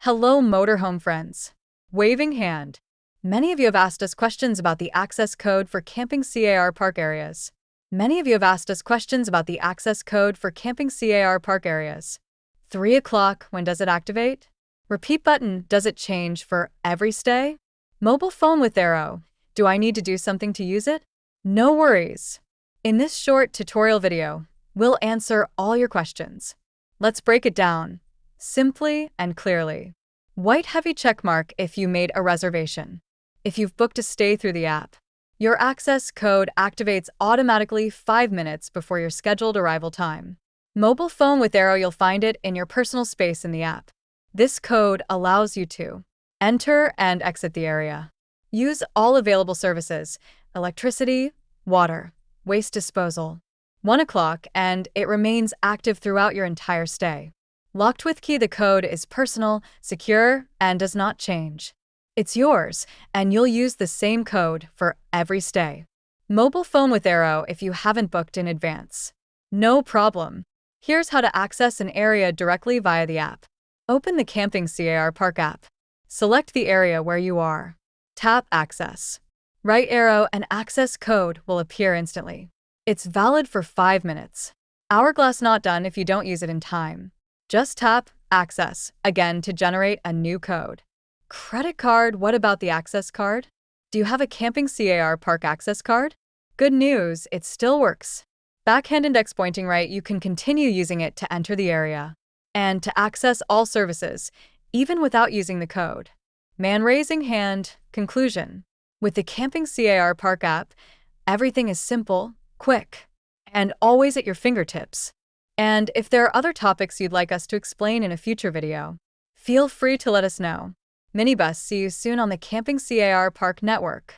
Hello, motorhome friends. Waving hand. Many of you have asked us questions about the access code for camping CAR park areas. 3 o'clock, when does it activate? Repeat button, does it change for every stay? Mobile phone with arrow, do I need to do something to use it? No worries. In this short tutorial video, we'll answer all your questions. Let's break it down, simply and clearly. White heavy checkmark if you made a reservation. If you've booked a stay through the app, your access code activates automatically 5 minutes before your scheduled arrival time. Mobile phone with arrow, you'll find it in your personal space in the app. This code allows you to enter and exit the area, use all available services, electricity, water, waste disposal. 1 o'clock, and it remains active throughout your entire stay. Locked with key, the code is personal, secure, and does not change. It's yours, and you'll use the same code for every stay. Mobile phone with arrow if you haven't booked in advance. No problem. Here's how to access an area directly via the app. Open the Camping CAR Park app. Select the area where you are. Tap Access. Right arrow and access code will appear instantly. It's valid for 5 minutes. Hourglass not done if you don't use it in time. Just tap Access again to generate a new code. Credit card, what about the access card? Do you have a Camping CAR Park access card? Good news, it still works. Backhand index pointing right, you can continue using it to enter the area and to access all services, even without using the code. Man raising hand, conclusion. With the Camping CAR Park app, everything is simple, quick, and always at your fingertips. And if there are other topics you'd like us to explain in a future video, feel free to let us know. Minibus, see you soon on the Camping CAR Park network.